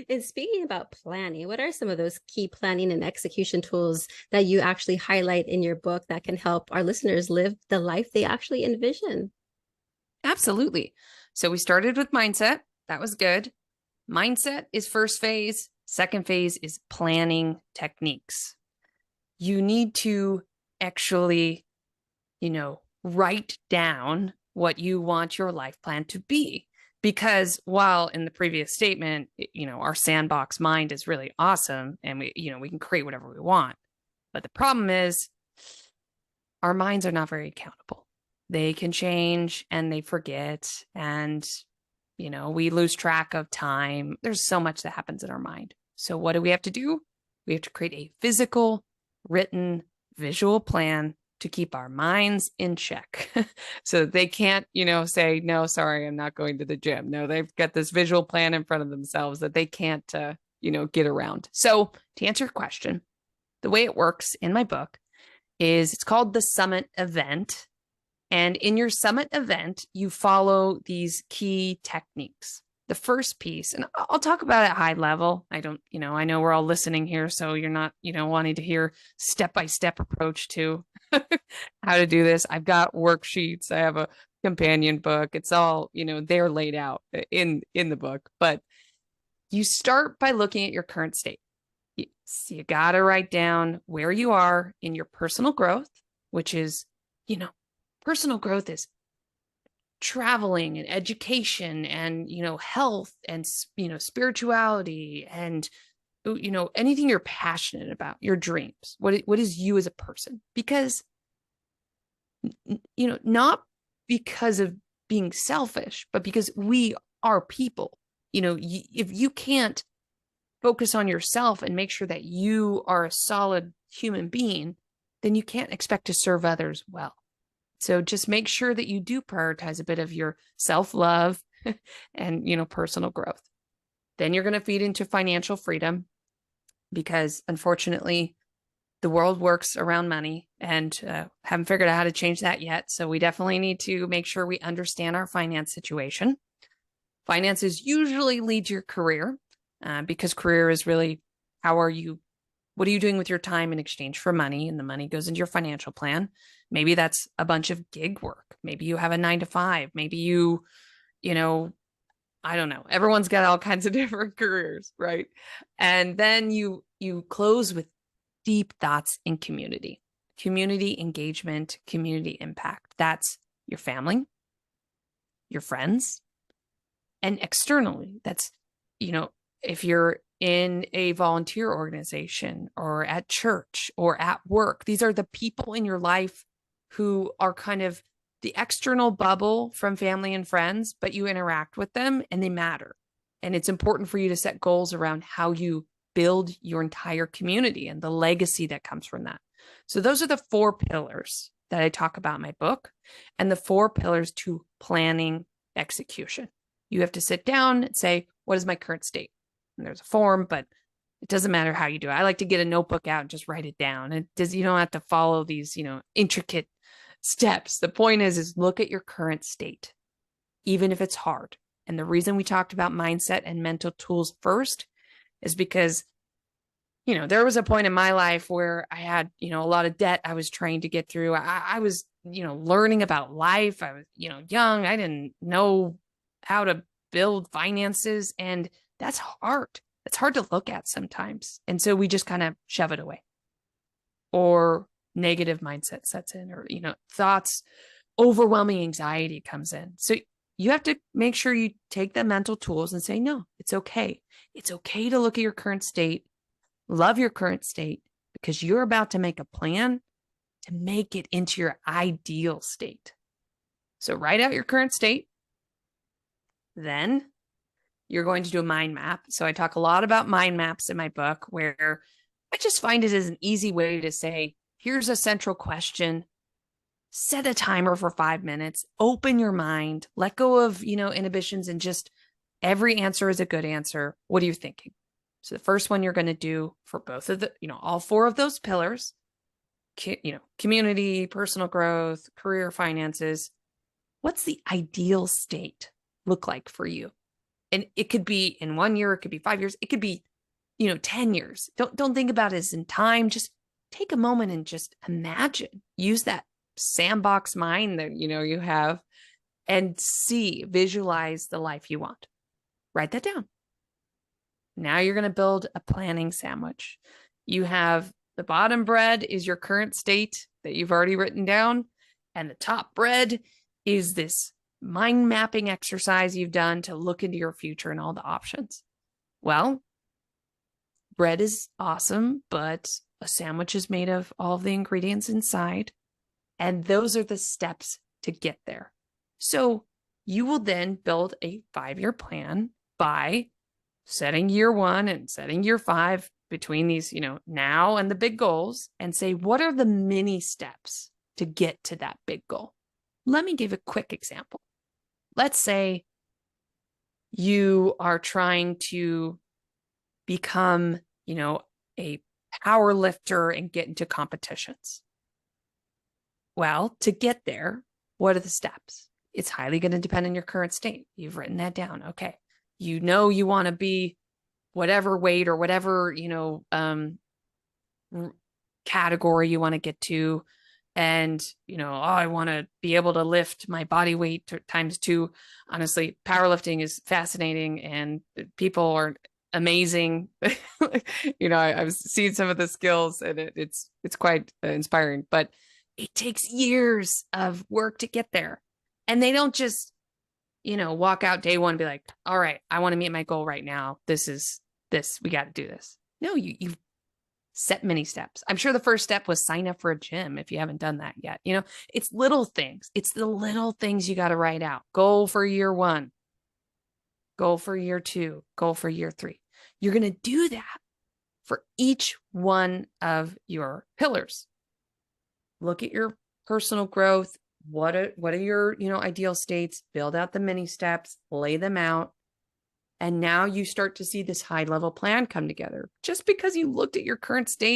And speaking about planning, what are some of those key planning and execution tools that you actually highlight in your book that can help our listeners live the life they actually envision? Absolutely. So we started with mindset. That was good. Mindset is first phase. Second phase is planning techniques. You need to actually, write down what you want your life plan to be. Because while in the previous statement, our sandbox mind is really awesome and we can create whatever we want. But the problem is our minds are not very accountable. They can change and they forget and we lose track of time. There's so much that happens in our mind. So what do we have to do? We have to create a physical, written, visual plan to keep our minds in check. So they can't, say, no, sorry, I'm not going to the gym. No, they've got this visual plan in front of themselves that they can't, get around. So to answer your question, the way it works in my book is it's called the Summit Event. And in your summit event, you follow these key techniques. The first piece, and I'll talk about it high level. I don't, I know we're all listening here, so you're not, wanting to hear step-by-step approach to how to do this. I've got worksheets. I have a companion book. It's all, they're laid out in the book. But you start by looking at your current state. You got to write down where you are in your personal growth, which is, personal growth is traveling and education and health and spirituality and anything you're passionate about, your dreams. What is you as a person? Because not because of being selfish, but because we are people. If you can't focus on yourself and make sure that you are a solid human being, then you can't expect to serve others well. So just make sure that you do prioritize a bit of your self-love and, personal growth. Then you're going to feed into financial freedom because unfortunately the world works around money and haven't figured out how to change that yet. So we definitely need to make sure we understand our finance situation. Finances usually lead to your career because career is really what are you doing with your time in exchange for money? And the money goes into your financial plan. Maybe that's a bunch of gig work. Maybe you have a 9 to 5. Maybe I don't know. Everyone's got all kinds of different careers, right? And then you close with deep thoughts in community engagement, community impact. That's your family, your friends, and externally. That's, if you're in a volunteer organization or at church or at work, these are the people in your life who are kind of the external bubble from family and friends, but you interact with them and they matter. And it's important for you to set goals around how you build your entire community and the legacy that comes from that. So those are the 4 pillars that I talk about in my book and the 4 pillars to planning execution. You have to sit down and say, what is my current state? And there's a form, but it doesn't matter how you do it. I like to get a notebook out and just write it down. You don't have to follow these, intricate steps. The point is look at your current state, even if it's hard. And the reason we talked about mindset and mental tools first is because, there was a point in my life where I had, a lot of debt I was trying to get through. I was, learning about life. I was, young. I didn't know how to build finances. And that's hard. It's hard to look at sometimes. And so we just kind of shove it away. Or negative mindset sets in, or, thoughts, overwhelming anxiety comes in. So you have to make sure you take the mental tools and say, no, it's okay. It's okay to look at your current state, love your current state, because you're about to make a plan to make it into your ideal state. So write out your current state. Then you're going to do a mind map. So I talk a lot about mind maps in my book, where I just find it as an easy way to say, here's a central question, set a timer for 5 minutes, open your mind, let go of, inhibitions, and just every answer is a good answer. What are you thinking? So the first one you're going to do for both of all 4 of those pillars, community, personal growth, career, finances, what's the ideal state look like for you? And it could be in 1 year, it could be 5 years, it could be, 10 years. Don't think about it as in time. Just take a moment and just imagine. Use that sandbox mind that you have, and visualize the life you want. Write that down. Now you're going to build a planning sandwich. You have the bottom bread is your current state that you've already written down, and the top bread is this mind mapping exercise you've done to look into your future and all the options. Well, bread is awesome, but a sandwich is made of all of the ingredients inside, and those are the steps to get there. So you will then build a 5-year plan by setting year 1 and setting year 5 between these, now and the big goals, and say, what are the mini steps to get to that big goal? Let me give a quick example. Let's say you are trying to become, a power lifter and get into competitions. Well, to get there, what are the steps? It's highly going to depend on your current state. You've written that down. Okay. You want to be whatever weight or whatever, category you want to get to. And, I want to be able to lift my body weight times 2. Honestly, powerlifting is fascinating and people are amazing. I've seen some of the skills and it's quite inspiring, but it takes years of work to get there. And they don't just, walk out day 1 and be like, all right, I want to meet my goal right now. We got to do this. No, you've set many steps. I'm sure the first step was sign up for a gym if you haven't done that yet. It's little things. It's the little things you got to write out. Goal for year 1, goal for year 2, goal for year 3. You're going to do that for each one of your pillars. Look at your personal growth. What are your, ideal states? Build out the mini steps, lay them out. And now you start to see this high level plan come together. Just because you looked at your current state